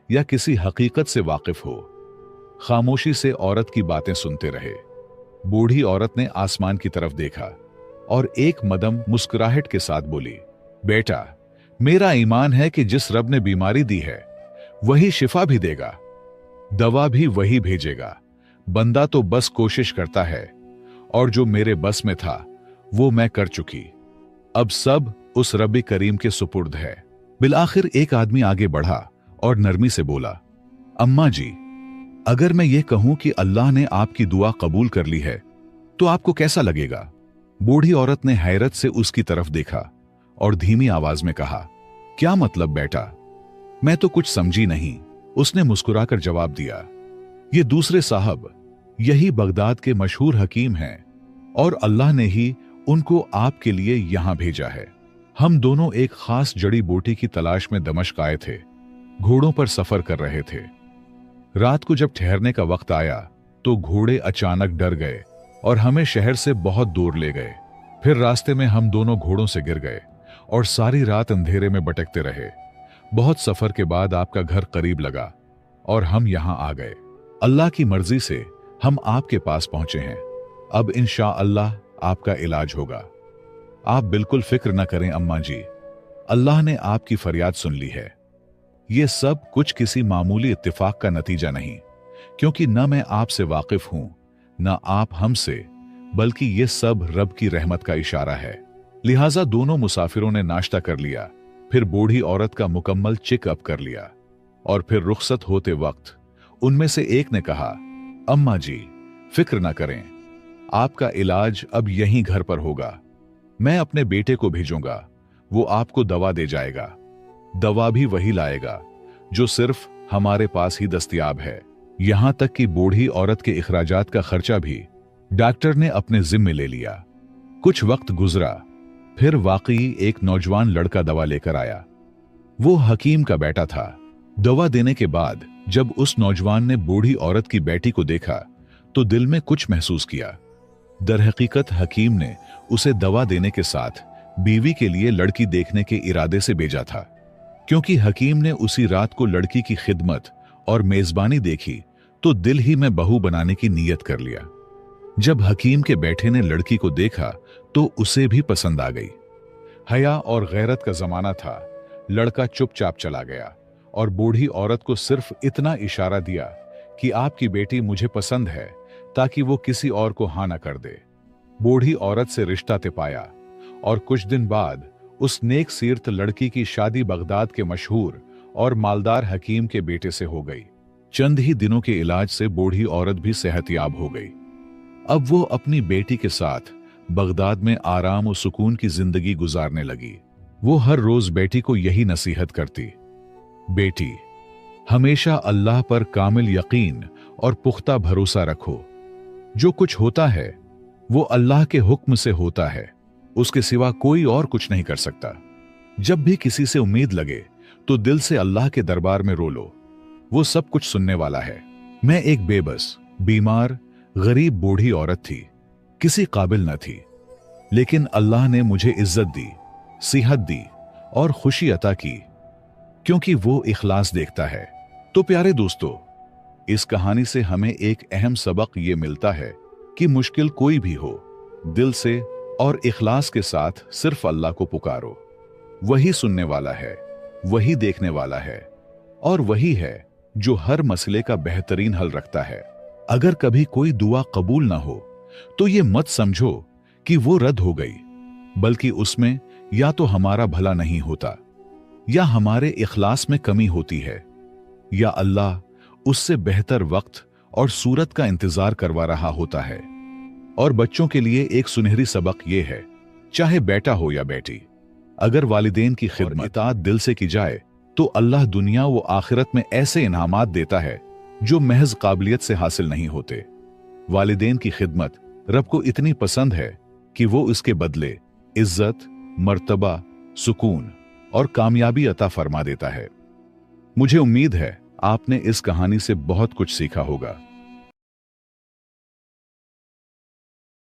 या किसी हकीकत से वाकिफ हो। खामोशी से औरत की बातें सुनते रहे। बूढ़ी औरत ने आसमान की तरफ देखा और एक मदम मुस्कुराहट के साथ बोली, बेटा, मेरा ईमान है कि जिस रब ने बीमारी दी है वही शिफा भी देगा, दवा भी वही भेजेगा। बंदा तो बस कोशिश करता है, और जो मेरे बस में था वो मैं कर चुकी। अब सब उस रब्बी करीम के सुपुर्द है। बिलाखिर एक आदमी आगे बढ़ा और नरमी से बोला, अम्मा जी, अगर मैं ये कहूं कि अल्लाह ने आपकी दुआ कबूल कर ली है तो आपको कैसा लगेगा? बूढ़ी औरत ने हैरत से उसकी तरफ देखा और धीमी आवाज में कहा, क्या मतलब बेटा? मैं तो कुछ समझी नहीं। उसने मुस्कुराकर जवाब दिया, ये दूसरे साहब यही बगदाद के मशहूर हकीम हैं और अल्लाह ने ही उनको आपके लिए यहां भेजा है। हम दोनों एक खास जड़ी बूटी की तलाश में दमिश्क आए थे। घोड़ों पर सफर कर रहे थे। रात को जब ठहरने का वक्त आया तो घोड़े अचानक डर गए और हमें शहर से बहुत दूर ले गए। फिर रास्ते में हम दोनों घोड़ों से गिर गए और सारी रात अंधेरे में भटकते रहे। बहुत सफर के बाद आपका घर करीब लगा और हम यहां आ गए। अल्लाह की मर्जी से हम आपके पास पहुंचे हैं। अब इंशाअल्लाह आपका इलाज होगा। आप बिल्कुल फिक्र न करें अम्मा जी, अल्लाह ने आपकी फरियाद सुन ली है। ये सब कुछ किसी मामूली इत्तिफाक का नतीजा नहीं, क्योंकि न मैं आपसे वाकिफ हूं न आप हमसे, बल्कि ये सब रब की रहमत का इशारा है। लिहाजा दोनों मुसाफिरों ने नाश्ता कर लिया, फिर बूढ़ी औरत का मुकम्मल चेकअप कर लिया और फिर रुखसत होते वक्त उनमें से एक ने कहा, अम्मा जी, फिक्र न करें, आपका इलाज अब यहीं घर पर होगा। मैं अपने बेटे को भेजूंगा, वो आपको दवा दे जाएगा। दवा भी वही लाएगा जो सिर्फ हमारे पास ही दस्तयाब है। यहां तक कि बूढ़ी औरत के इखराजात का खर्चा भी डॉक्टर ने अपने जिम्मे ले लिया। कुछ वक्त गुजरा, फिर वाकई एक नौजवान लड़का दवा लेकर आया। वो हकीम का बेटा था। दवा देने के बाद जब उस नौजवान ने बूढ़ी औरत की बेटी को देखा तो दिल में कुछ महसूस किया। दरहकीकत हकीम ने उसे दवा देने के साथ बीवी के लिए लड़की देखने के इरादे से भेजा था, क्योंकि हकीम ने उसी रात को लड़की की खिदमत और मेजबानी देखी तो दिल ही में बहू बनाने की नीयत कर लिया। जब हकीम के बेटे ने लड़की को देखा तो उसे भी पसंद आ गई। हया और गैरत का जमाना था। लड़का चुपचाप चला गया और बूढ़ी औरत को सिर्फ इतना इशारा दिया कि आपकी बेटी मुझे पसंद है, ताकि वो किसी और को हाँ न कर दे। बूढ़ी औरत से रिश्ता तय पाया और कुछ दिन बाद उस नेक सीरत लड़की की शादी बगदाद के मशहूर और मालदार हकीम के बेटे से हो गई। चंद ही दिनों के इलाज से बूढ़ी औरत भी सेहतयाब हो गई। अब वो अपनी बेटी के साथ बगदाद में आराम और सुकून की जिंदगी गुजारने लगी। वो हर रोज बेटी को यही नसीहत करती, बेटी, हमेशा अल्लाह पर कामिल यकीन और पुख्ता भरोसा रखो। जो कुछ होता है वो अल्लाह के हुक्म से होता है, उसके सिवा कोई और कुछ नहीं कर सकता। जब भी किसी से उम्मीद लगे तो दिल से अल्लाह के दरबार में रो लो, वो सब कुछ सुनने वाला है। मैं एक बेबस, बीमार, गरीब बूढ़ी औरत थी, किसी काबिल न थी, लेकिन अल्लाह ने मुझे इज्जत दी, सेहत दी और खुशी अता की, क्योंकि वो इखलास देखता है। तो प्यारे दोस्तों, इस कहानी से हमें एक अहम सबक ये मिलता है कि मुश्किल कोई भी हो, दिल से और इखलास के साथ सिर्फ अल्लाह को पुकारो। वही सुनने वाला है, वही देखने वाला है और वही है जो हर मसले का बेहतरीन हल रखता है। अगर कभी कोई दुआ कबूल ना हो तो ये मत समझो कि वो रद्द हो गई, बल्कि उसमें या तो हमारा भला नहीं होता, या हमारे इखलास में कमी होती है, या अल्लाह उससे बेहतर वक्त और सूरत का इंतजार करवा रहा होता है। और बच्चों के लिए एक सुनहरी सबक ये है, चाहे बेटा हो या बेटी, अगर वालिदैन की खिदमत इताअत दिल से की जाए तो अल्लाह दुनिया व आखिरत में ऐसे इनामात देता है जो महज काबिलियत से हासिल नहीं होते। वालिदैन की खिदमत रब को इतनी पसंद है कि वो इसके बदले इज्जत, मर्तबा, सुकून और कामयाबी अता फरमा देता है। मुझे उम्मीद है आपने इस कहानी से बहुत कुछ सीखा होगा।